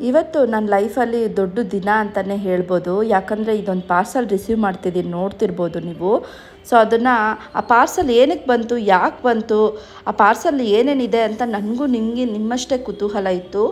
ಇವತ್ತು ನನ್ನ ಲೈಫಲ್ಲಿ ದೊಡ್ಡ ದಿನ ಅಂತಲೇ ಹೇಳ್ಬೋದು. ಯಾಕಂದರೆ ಇದೊಂದು ಪಾರ್ಸಲ್ ರಿಸೀವ್ ಮಾಡ್ತಿದ್ದೀನಿ, ನೋಡ್ತಿರ್ಬೋದು ನೀವು. ಸೊ ಅದನ್ನು ಆ ಪಾರ್ಸಲ್ ಏನಕ್ಕೆ ಬಂತು, ಯಾಕೆ ಬಂತು, ಆ ಪಾರ್ಸಲ್ ಏನೇನಿದೆ ಅಂತ ನನಗೂ ನಿಮ್ಮಷ್ಟೇ ಕುತೂಹಲ ಇತ್ತು.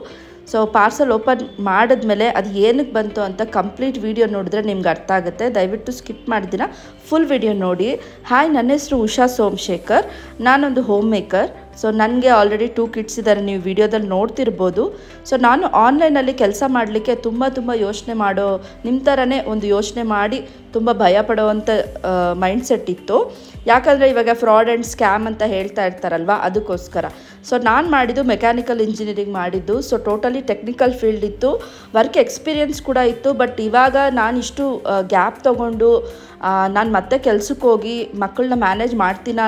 ಸೊ ಪಾರ್ಸಲ್ ಓಪನ್ ಮಾಡಿದ್ಮೇಲೆ ಅದು ಏನಕ್ಕೆ ಬಂತು ಅಂತ ಕಂಪ್ಲೀಟ್ ವಿಡಿಯೋ ನೋಡಿದ್ರೆ ನಿಮ್ಗೆ ಅರ್ಥ ಆಗುತ್ತೆ. ದಯವಿಟ್ಟು ಸ್ಕಿಪ್ ಮಾಡಿದಿನ ಫುಲ್ ವಿಡಿಯೋ ನೋಡಿ. ಹಾಯ್, ನನ್ನ ಹೆಸರು ಉಷಾ ಸೋಮಶೇಖರ್. ನಾನೊಂದು ಹೋಮ್ ಮೇಕರ್. ಸೊ ನನಗೆ ಆಲ್ರೆಡಿ 2 ಕಿಡ್ಸ್ ಇದ್ದಾರೆ, ನೀವು ವಿಡಿಯೋದಲ್ಲಿ ನೋಡ್ತಿರ್ಬೋದು. ಸೊ ನಾನು ಆನ್ಲೈನಲ್ಲಿ ಕೆಲಸ ಮಾಡಲಿಕ್ಕೆ ತುಂಬ ಯೋಚನೆ ಮಾಡೋ ನಿಮ್ಮ ಥರನೇ ಒಂದು ಯೋಚನೆ ಮಾಡಿ ತುಂಬ ಭಯ ಪಡೋವಂಥ ಮೈಂಡ್ಸೆಟ್ ಇತ್ತು. ಯಾಕಂದರೆ ಇವಾಗ ಫ್ರಾಡ್ ಆ್ಯಂಡ್ ಸ್ಕ್ಯಾಮ್ ಅಂತ ಹೇಳ್ತಾ ಇರ್ತಾರಲ್ವ, ಅದಕ್ಕೋಸ್ಕರ. ಸೊ ನಾನು ಮಾಡಿದ್ದು ಮೆಕ್ಯಾನಿಕಲ್ ಇಂಜಿನಿಯರಿಂಗ್ ಮಾಡಿದ್ದು. ಸೊ ಟೋಟಲಿ ಟೆಕ್ನಿಕಲ್ ಫೀಲ್ಡ್ ಇತ್ತು, ವರ್ಕ್ ಎಕ್ಸ್ಪೀರಿಯನ್ಸ್ ಕೂಡ ಇತ್ತು. ಬಟ್ ಇವಾಗ ನಾನಿಷ್ಟು ಗ್ಯಾಪ್ ತೊಗೊಂಡು ನಾನು ಮತ್ತೆ ಕೆಲ್ಸಕ್ಕೆ ಹೋಗಿ ಮಕ್ಕಳನ್ನ ಮ್ಯಾನೇಜ್ ಮಾಡ್ತೀನೋ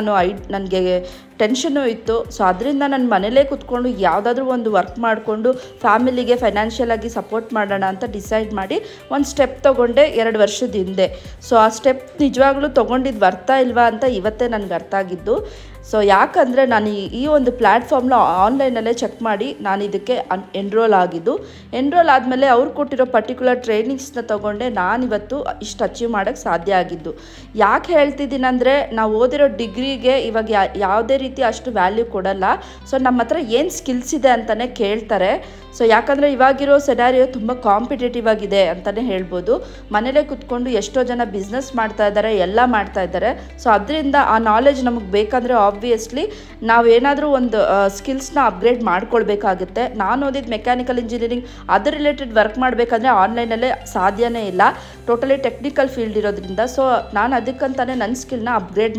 ನನಗೆ ಟೆನ್ಷನ್ನು ಇತ್ತು. ಸೊ ಅದರಿಂದ ನಾನು ಮನೇಲೇ ಕೂತ್ಕೊಂಡು ಯಾವುದಾದ್ರೂ ಒಂದು ವರ್ಕ್ ಮಾಡಿಕೊಂಡು ಫ್ಯಾಮಿಲಿಗೆ ಫೈನಾನ್ಷಿಯಲಾಗಿ ಸಪೋರ್ಟ್ ಮಾಡೋಣ ಅಂತ ಡಿಸೈಡ್ ಮಾಡಿ ಒಂದು ಸ್ಟೆಪ್ ತೊಗೊಂಡೆ 2 ವರ್ಷದ ಹಿಂದೆ. ಸೊ ಆ ಸ್ಟೆಪ್ ನಿಜವಾಗ್ಲೂ ತೊಗೊಂಡಿದ್ದು ಬರ್ತಾ ಇಲ್ವಾ ಅಂತ ಇವತ್ತೇ ನನಗೆ ಅರ್ಥ ಆಗಿದ್ದು. ಸೊ ಯಾಕಂದರೆ ನಾನು ಈ ಒಂದು ಪ್ಲ್ಯಾಟ್ಫಾರ್ಮ್ನ ಆನ್ಲೈನಲ್ಲೇ ಚೆಕ್ ಮಾಡಿ ನಾನು ಇದಕ್ಕೆ ಎನ್ರೋಲ್ ಆಗಿದ್ದು. ಎನ್ರೋಲ್ ಆದಮೇಲೆ ಅವ್ರು ಕೊಟ್ಟಿರೋ ಪರ್ಟಿಕ್ಯುಲರ್ ಟ್ರೈನಿಂಗ್ಸ್ನ ತೊಗೊಂಡೆ ನಾನಿವತ್ತು ಇಷ್ಟು ಅಚೀವ್ ಮಾಡೋಕ್ಕೆ ಸಾಧ್ಯ ಆಗಿದ್ದು. ಯಾಕೆ ಹೇಳ್ತಿದ್ದೀನಿ ಅಂದರೆ, ನಾವು ಓದಿರೋ ಡಿಗ್ರಿಗೆ ಇವಾಗ ಯಾವುದೇ ರೀತಿ ಅಷ್ಟು ವ್ಯಾಲ್ಯೂ ಕೊಡಲ್ಲ. ಸೊ ನಮ್ಮ ಹತ್ರ ಏನು ಸ್ಕಿಲ್ಸ್ ಇದೆ ಅಂತಲೇ ಕೇಳ್ತಾರೆ. ಸೊ ಯಾಕಂದರೆ ಇವಾಗಿರೋ ಸೆನಾರಿಯೋ ತುಂಬ ಕಾಂಪಿಟೇಟಿವ್ ಆಗಿದೆ ಅಂತಲೇ ಹೇಳ್ಬೋದು. ಮನೇಲೇ ಕೂತ್ಕೊಂಡು ಎಷ್ಟೋ ಜನ ಬಿಸ್ನೆಸ್ ಮಾಡ್ತಾ ಇದ್ದಾರೆ, ಎಲ್ಲ ಮಾಡ್ತಾ ಇದ್ದಾರೆ. ಸೊ ಅದರಿಂದ ಆ ನಾಲೆಜ್ ನಮಗೆ ಬೇಕಂದರೆ ಆಬ್ವಿಯಸ್ಲಿ ನಾವೇನಾದರೂ ಒಂದು ಸ್ಕಿಲ್ಸ್ನ ಅಪ್ಗ್ರೇಡ್ ಮಾಡ್ಕೊಳ್ಬೇಕಾಗುತ್ತೆ. ನಾನು ಓದಿದ್ದು ಮೆಕ್ಯಾನಿಕಲ್ ಇಂಜಿನಿಯರಿಂಗ್, ಅದರ ರಿಲೇಟೆಡ್ ವರ್ಕ್ ಮಾಡಬೇಕಂದ್ರೆ ಆನ್ಲೈನಲ್ಲೇ ಸಾಧ್ಯನೇ ಇಲ್ಲ, ಟೋಟಲಿ ಟೆಕ್ನಿಕಲ್ ಫೀಲ್ಡ್ ಇರೋದ್ರಿಂದ. ಸೊ ನಾನು ಅದಕ್ಕಂತಾನೆ ನನ್ನ ಸ್ಕಿಲ್ನ ಅಪ್ಗ್ರೇಡ್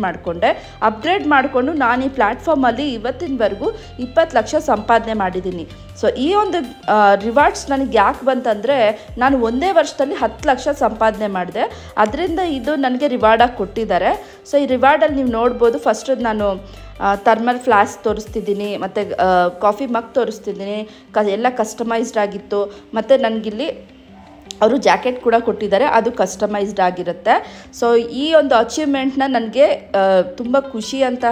ಮಾಡಿಕೊಂಡು ನಾನು ಈ ಪ್ಲ್ಯಾಟ್ಫಾರ್ಮಲ್ಲಿ ಇವತ್ತಿನವರೆಗೂ 20 ಲಕ್ಷ ಸಂಪಾದನೆ ಮಾಡಿದ್ದೀನಿ. ಸೊ ಈ ಒಂದು ರಿವಾರ್ಡ್ಸ್ ನನಗೆ ಯಾಕೆ ಬಂತಂದರೆ, ನಾನು ಒಂದೇ ವರ್ಷದಲ್ಲಿ 10 ಲಕ್ಷ ಸಂಪಾದನೆ ಮಾಡಿದೆ. ಅದರಿಂದ ಇದು ನನಗೆ ರಿವಾರ್ಡಾಗಿ ಕೊಟ್ಟಿದ್ದಾರೆ. ಸೊ ಈ ರಿವಾರ್ಡಲ್ಲಿ ನೀವು ನೋಡ್ಬೋದು, ಫಸ್ಟ್ ನಾನು ಥರ್ಮಲ್ ಫ್ಲಾಸ್ಕ್ ತೋರಿಸ್ತಿದ್ದೀನಿ, ಮತ್ತು ಕಾಫಿ ಮಗ್ ತೋರಿಸ್ತಿದ್ದೀನಿ, ಎಲ್ಲ ಕಸ್ಟಮೈಸ್ಡ್ ಆಗಿತ್ತು. ಮತ್ತು ನನಗಿಲ್ಲಿ ಅವರು ಜಾಕೆಟ್ ಕೂಡ ಕೊಟ್ಟಿದ್ದಾರೆ, ಅದು ಕಸ್ಟಮೈಸ್ಡ್ ಆಗಿರುತ್ತೆ. ಸೊ ಈ ಒಂದು ಅಚೀವ್ಮೆಂಟ್ನ ನನಗೆ ತುಂಬ ಖುಷಿ ಅಂತ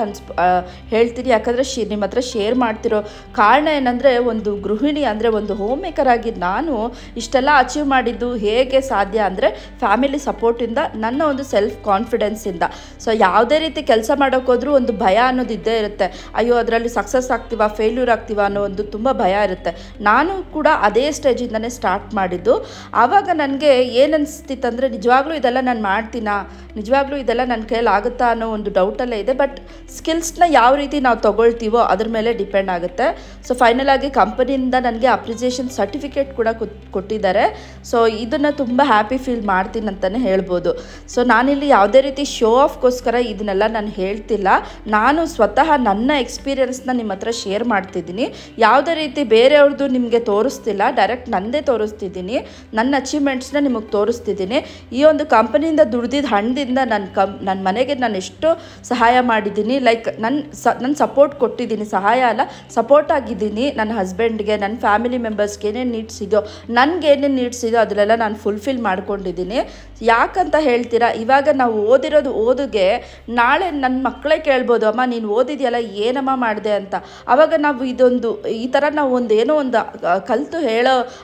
ಹೇಳ್ತೀನಿ. ಯಾಕಂದರೆ ನಿಮ್ಮ ಹತ್ರ ಶೇರ್ ಮಾಡ್ತಿರೋ ಕಾರಣ ಏನಂದರೆ, ಒಂದು ಗೃಹಿಣಿ ಅಂದರೆ ಒಂದು ಹೋಮ್ ಮೇಕರ್ ಆಗಿ ನಾನು ಇಷ್ಟೆಲ್ಲ ಅಚೀವ್ ಮಾಡಿದ್ದು ಹೇಗೆ ಸಾಧ್ಯ ಅಂದರೆ ಫ್ಯಾಮಿಲಿ ಸಪೋರ್ಟಿಂದ, ನನ್ನ ಒಂದು ಸೆಲ್ಫ್ ಕಾನ್ಫಿಡೆನ್ಸಿಂದ. ಸೊ ಯಾವುದೇ ರೀತಿ ಕೆಲಸ ಮಾಡೋಕ್ಕೋದ್ರೂ ಒಂದು ಭಯ ಅನ್ನೋದು ಇದ್ದೇ ಇರುತ್ತೆ. ಅಯ್ಯೋ ಅದರಲ್ಲಿ ಸಕ್ಸಸ್ ಆಗ್ತೀವಾ, ಫೇಲ್ಯೂರ್ ಆಗ್ತೀವಾ ಅನ್ನೋ ಒಂದು ತುಂಬ ಭಯ ಇರುತ್ತೆ. ನಾನು ಕೂಡ ಅದೇ ಸ್ಟೇಜಿಂದನೇ ಸ್ಟಾರ್ಟ್ ಮಾಡಿದ್ದು. ಆವಾಗ ನನಗೆ ಏನು ಅನಿಸ್ತಿತ್ತಂದರೆ, ನಿಜವಾಗ್ಲೂ ಇದೆಲ್ಲ ನಾನು ಮಾಡ್ತೀನಾ, ನಿಜವಾಗ್ಲೂ ಇದೆಲ್ಲ ನನ್ನ ಕೈಯಲ್ಲಿ ಆಗುತ್ತಾ ಅನ್ನೋ ಒಂದು ಡೌಟಲ್ಲೇ ಇದೆ. ಬಟ್ ಸ್ಕಿಲ್ಸ್ನ ಯಾವ ರೀತಿ ನಾವು ತೊಗೊಳ್ತೀವೋ ಅದ್ರ ಮೇಲೆ ಡಿಪೆಂಡ್ ಆಗುತ್ತೆ. ಸೊ ಫೈನಲ್ ಆಗಿ ಕಂಪನಿಯಿಂದ ನನಗೆ ಅಪ್ರಿಸಿಯೇಷನ್ ಸರ್ಟಿಫಿಕೇಟ್ ಕೂಡ ಕೊಟ್ಟಿದ್ದಾರೆ. ಸೊ ಇದನ್ನು ತುಂಬ ಹ್ಯಾಪಿ ಫೀಲ್ ಮಾಡ್ತೀನಿ ಅಂತಲೇ ಹೇಳ್ಬೋದು. ಸೊ ನಾನಿಲ್ಲಿ ಯಾವುದೇ ರೀತಿ ಶೋ ಆಫ್ಗೋಸ್ಕರ ಇದನ್ನೆಲ್ಲ ನಾನು ಹೇಳ್ತಿಲ್ಲ. ನಾನು ಸ್ವತಃ ನನ್ನ ಎಕ್ಸ್ಪೀರಿಯನ್ಸ್ನ ನಿಮ್ಮ ಹತ್ರ ಶೇರ್ ಮಾಡ್ತಿದ್ದೀನಿ. ಯಾವುದೇ ರೀತಿ ಬೇರೆಯವ್ರದ್ದು ನಿಮಗೆ ತೋರಿಸ್ತಿಲ್ಲ, ಡೈರೆಕ್ಟ್ ನನ್ನದೇ ತೋರಿಸ್ತಿದ್ದೀನಿ, ನನ್ನ ಅಚೀವ್ಮೆಂಟ್ಸ್ನ ನಿಮಗೆ ತೋರಿಸ್ತಿದ್ದೀನಿ. ಈ ಒಂದು ಕಂಪನಿಯಿಂದ ದುಡ್ದಿದ್ದ ಹಣದಿಂದ ನನ್ನ ಮನೆಗೆ ನಾನು ಎಷ್ಟು ಸಹಾಯ ಮಾಡಿದ್ದೀನಿ, ಲೈಕ್ ನನ್ನ ಸಪೋರ್ಟ್ ಕೊಟ್ಟಿದ್ದೀನಿ, ಸಹಾಯ ಅಲ್ಲ ಸಪೋರ್ಟ್ ಆಗಿದ್ದೀನಿ. ನನ್ನ ಹಸ್ಬೆಂಡ್ಗೆ, ನನ್ನ ಫ್ಯಾಮಿಲಿ ಮೆಂಬರ್ಸ್ಗೆ ಏನೇನು ನೀಡ್ಸ್ ಇದೆಯೋ, ನನಗೆ ಏನೇನು ನೀಡ್ಸ್ ಇದೆಯೋ ಅದನ್ನೆಲ್ಲ ನಾನು ಫುಲ್ಫಿಲ್ ಮಾಡ್ಕೊಂಡಿದ್ದೀನಿ. ಯಾಕಂತ ಹೇಳ್ತೀರಾ, ಇವಾಗ ನಾವು ಓದಿರೋದು ಓದಿಗೆ ನಾಳೆ ನನ್ನ ಮಕ್ಕಳೇ ಕೇಳ್ಬೋದು, ಅಮ್ಮ ನೀನು ಓದಿದೆಯಲ್ಲ ಏನಮ್ಮ ಮಾಡಿದೆ ಅಂತ. ಆವಾಗ ನಾವು ಈ ಥರ ನಾವು ಏನೋ ಒಂದು ಕಲಿತು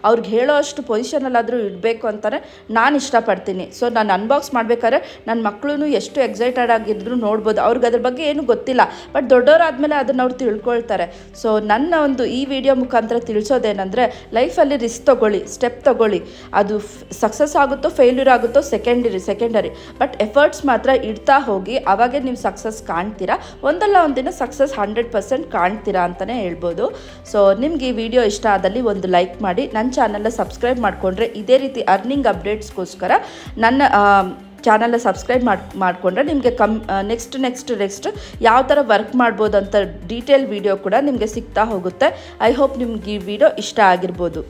ಅವ್ರಿಗೆ ಹೇಳೋ ಅಷ್ಟು ಪೊಸಿಷನಲ್ಲಾದರೂ ಇಡಬೇಕು ಅಂತಲೇ ನಾನು ಇಷ್ಟಪಡ್ತೀನಿ. ಸೊ ನಾನು ಅನ್ಬಾಕ್ಸ್ ಮಾಡ್ಬೇಕಾದ್ರೆ ನನ್ನ ಮಕ್ಕಳು ಎಷ್ಟು ಎಕ್ಸೈಟೆಡ್ ಆಗಿದ್ರು ನೋಡ್ಬೋದು. ಅವ್ರಿಗೆ ಅದ್ರ ಬಗ್ಗೆ ಏನೂ ಗೊತ್ತಿಲ್ಲ, ಬಟ್ ದೊಡ್ಡವರಾದಮೇಲೆ ಅದನ್ನು ಅವ್ರು ತಿಳ್ಕೊಳ್ತಾರೆ. ಸೊ ನನ್ನ ಒಂದು ಈ ವಿಡಿಯೋ ಮುಖಾಂತರ ತಿಳಿಸೋದೇನೆಂದರೆ, ಲೈಫಲ್ಲಿ ರಿಸ್ಕ್ ತೊಗೊಳ್ಳಿ, ಸ್ಟೆಪ್ ತೊಗೊಳ್ಳಿ. ಅದು ಸಕ್ಸಸ್ ಆಗುತ್ತೋ ಫೇಲ್ಯೂರ್ ಆಗುತ್ತೋ ಸೆಕೆಂಡರಿ, ಬಟ್ ಎಫರ್ಟ್ಸ್ ಮಾತ್ರ ಇಡ್ತಾ ಹೋಗಿ. ಆವಾಗೇ ನೀವು ಸಕ್ಸಸ್ ಕಾಣ್ತೀರಾ, ಒಂದಲ್ಲ ಒಂದಿನ ಸಕ್ಸಸ್ 100% ಕಾಣ್ತೀರಾ ಅಂತಲೇ ಹೇಳ್ಬೋದು. ಸೊ ನಿಮ್ಗೆ ಈ ವಿಡಿಯೋ ಇಷ್ಟ ಆದಲ್ಲಿ ಒಂದು ಲೈಕ್ ಮಾಡಿ, ನನ್ನ ಚಾನಲ್ನ ಸಬ್ಸ್ಕ್ರೈಬ್ ಮಾಡಿಕೊಂಡ್ರೆ ಇದೇ ರೀತಿ ಅರ್ನಿಂಗ್ ಅಪ್ಡೇಟ್ಸ್ಗೋಸ್ಕರ ನನ್ನ ಚಾನಲ್ನ ಸಬ್ಸ್ಕ್ರೈಬ್ ಮಾಡಿಕೊಂಡ್ರೆ ನಿಮಗೆ ನೆಕ್ಸ್ಟ್ ಯಾವ ಥರ ವರ್ಕ್ ಮಾಡ್ಬೋದು ಅಂತ ಡೀಟೇಲ್ ವಿಡಿಯೋ ಕೂಡ ನಿಮಗೆ ಸಿಗ್ತಾ ಹೋಗುತ್ತೆ. ಐ ಹೋಪ್ ನಿಮ್ಗೆ ಈ ವಿಡಿಯೋ ಇಷ್ಟ ಆಗಿರ್ಬೋದು.